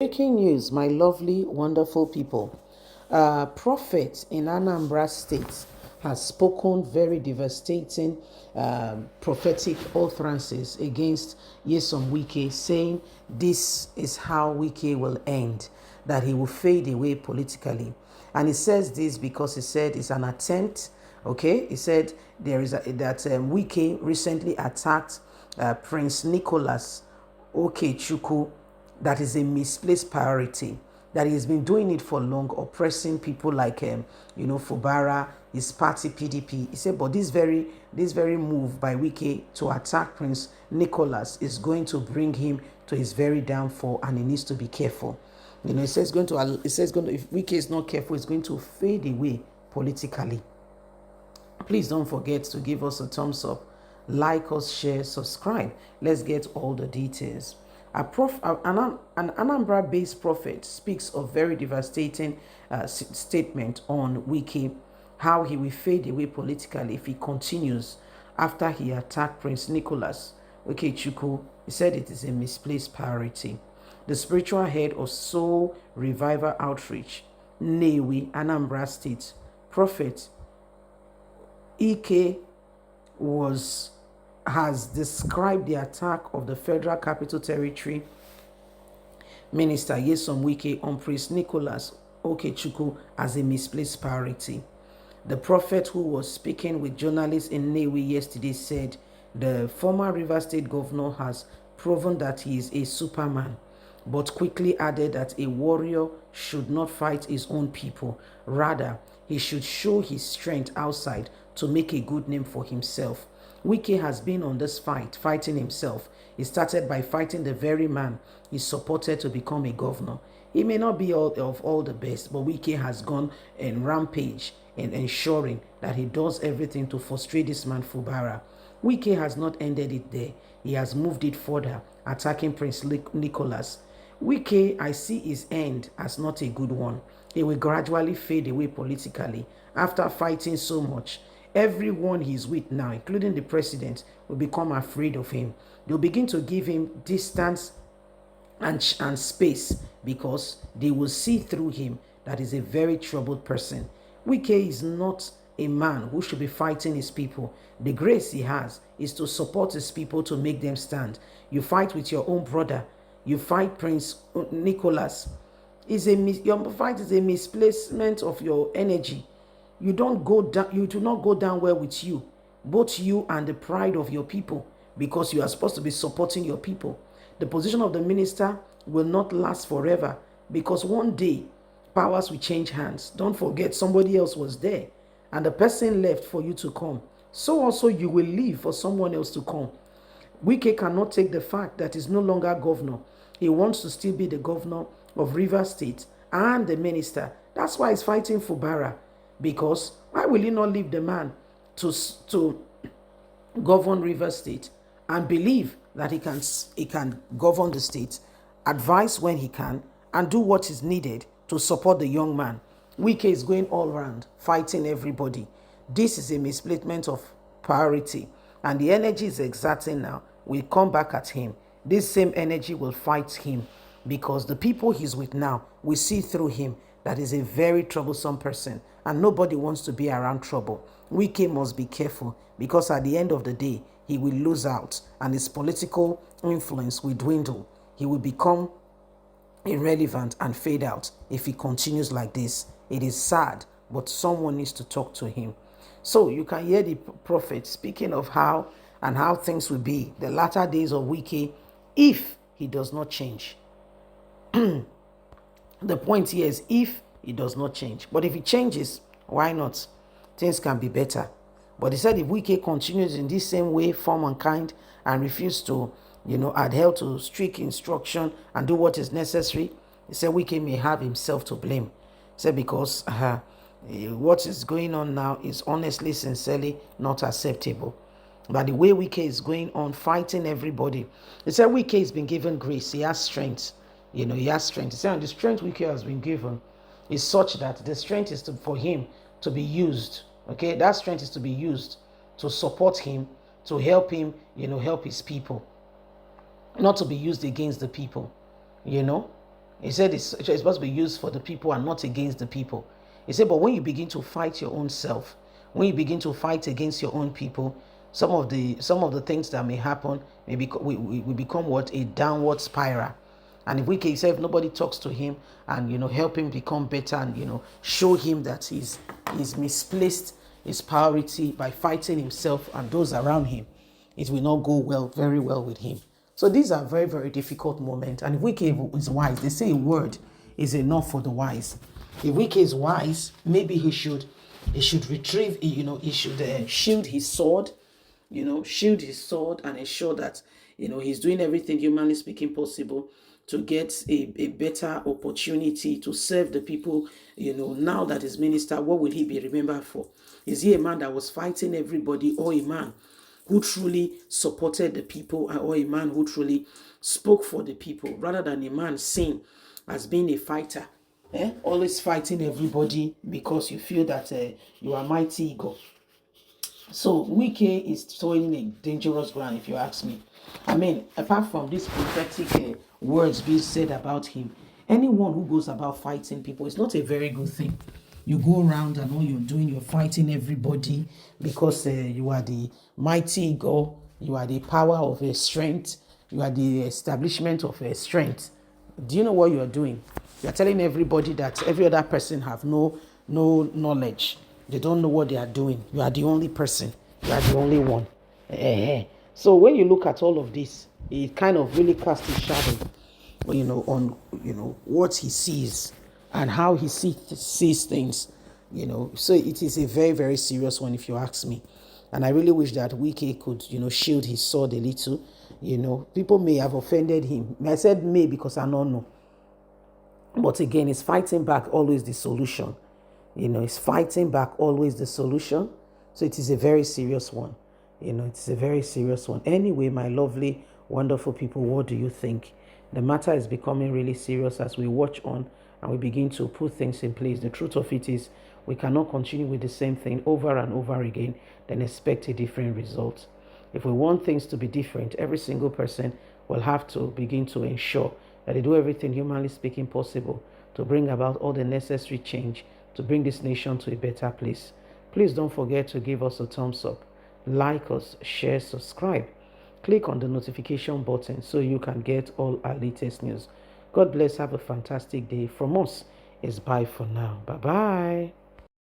Breaking news, my lovely, wonderful people. Prophet in Anambra State has spoken very devastating prophetic utterances against Nyesom Wike, saying this is how Wike will end, that he will fade away politically. And he says this because he said it's an attempt. Okay, he said Wike recently attacked Prince Nicholas Okechukwu. That is a misplaced priority, that he's been doing it for long, oppressing people like Fubara, his party PDP. He said, but this very move by Wike to attack Prince Nicholas is going to bring him to his very downfall, and he needs to be careful. It says if Wike is not careful, it's going to fade away politically. Please don't forget to give us a thumbs up, like us, share, subscribe. Let's get all the details. An Anambra-based prophet speaks of very devastating statement on Wike, how he will fade away politically if he continues after he attacked Prince Nicholas Okechukwu. He said it is a misplaced priority. The spiritual head of Soul Revival Outreach, Nnewi, Anambra State, Prophet Ike has described the attack of the Federal Capital Territory Minister Nyesom Wike on Prince Nicholas Okechukwu as a misplaced priority. The prophet, who was speaking with journalists in Nnewi yesterday, said the former Rivers State governor has proven that he is a superman, but quickly added that a warrior should not fight his own people. Rather, he should show his strength outside to make a good name for himself. Wike has been on this fighting himself. He started by fighting the very man he supported to become a governor. He may not be of all the best, but Wike has gone and rampage and ensuring that he does everything to frustrate this man Fubara. Wike has not ended it there. He has moved it further, attacking Prince Nicholas. Wike, I see his end as not a good one. He will gradually fade away politically after fighting so much. Everyone he's with now, including the president, will become afraid of him. They'll begin to give him distance and space because they will see through him that he's a very troubled person. Wike is not a man who should be fighting his people. The grace he has is to support his people, to make them stand. You fight with your own brother. You fight Prince Nicholas. Your fight is a misplacement of your energy. You do not go down well with you, both you and the pride of your people, because you are supposed to be supporting your people. The position of the minister will not last forever, because one day powers will change hands. Don't forget, somebody else was there and the person left for you to come. So also you will leave for someone else to come. Wike cannot take the fact that he's no longer governor. He wants to still be the governor of Rivers State and the minister. That's why he's fighting Fubara. Because why will he not leave the man to govern Rivers State and believe that he can govern the state, advise when he can, and do what is needed to support the young man? Wike is going all around, fighting everybody. This is a misplacement of priority, and the energy is exerting now will come back at him. This same energy will fight him because the people he's with now will see through him that is a very troublesome person, and nobody wants to be around trouble. Wike must be careful because at the end of the day, he will lose out and his political influence will dwindle. He will become irrelevant and fade out if he continues like this. It is sad, but someone needs to talk to him. So you can hear the prophet speaking of how things will be the latter days of Wike if he does not change. The point here is if he does not change. But if he changes, why not? Things can be better. But he said if Wike continues in this same way, form and kind, and refuse to, adhere to strict instruction and do what is necessary, he said Wike may have himself to blame. He said because what is going on now is honestly, sincerely not acceptable. But the way Wike is going on, fighting everybody, he said Wike has been given grace. He has strength. He has strength. He said the strength Wike has been given is such that the strength is for him to be used. Okay, that strength is to be used to support him, to help him, help his people, not to be used against the people. He said it's supposed to be used for the people and not against the people. He said, but when you begin to fight your own self, when you begin to fight against your own people, some of the things that may happen may we become what? A downward spiral. And if Wike said, if nobody talks to him and help him become better and show him that he's misplaced his priority by fighting himself and those around him, it will not go very well with him. So these are very, very difficult moments. And if Wike is wise, they say a word is enough for the wise. If Wike is wise, maybe he should retrieve, he should shield his sword, shield his sword and ensure that, he's doing everything humanly speaking possible to get a better opportunity to serve the people. Now that he's minister, what will he be remembered for? Is he a man that was fighting everybody, or a man who truly supported the people, or a man who truly spoke for the people, rather than a man seen as being a fighter, always fighting everybody because you feel that you are mighty ego? So Wike is throwing a dangerous ground, if you ask me. I mean, apart from these prophetic words being said about him, anyone who goes about fighting people, it's not a very good thing. You go around and all you're doing, you're fighting everybody because you are the mighty God, you are the power of a strength, you are the establishment of a strength. Do you know what you are doing? You are telling everybody that every other person have no knowledge. They don't know what they are doing. You are the only person. You are the only one. So when you look at all of this, it kind of really casts a shadow, on what he sees and how he sees things. So it is a very, very serious one, if you ask me. And I really wish that Wike could, shield his sword a little. People may have offended him. I said may because I don't know. But again, is fighting back always the solution? Is fighting back always the solution? So it is a very serious one. It's a very serious one. Anyway, my lovely, wonderful people, what do you think? The matter is becoming really serious as we watch on and we begin to put things in place. The truth of it is we cannot continue with the same thing over and over again then expect a different result. If we want things to be different, every single person will have to begin to ensure that they do everything humanly speaking possible to bring about all the necessary change to bring this nation to a better place. Please don't forget to give us a thumbs up, like us, share, subscribe. Click on the notification button so you can get all our latest news. God bless. Have a fantastic day. From us, it's bye for now. Bye-bye.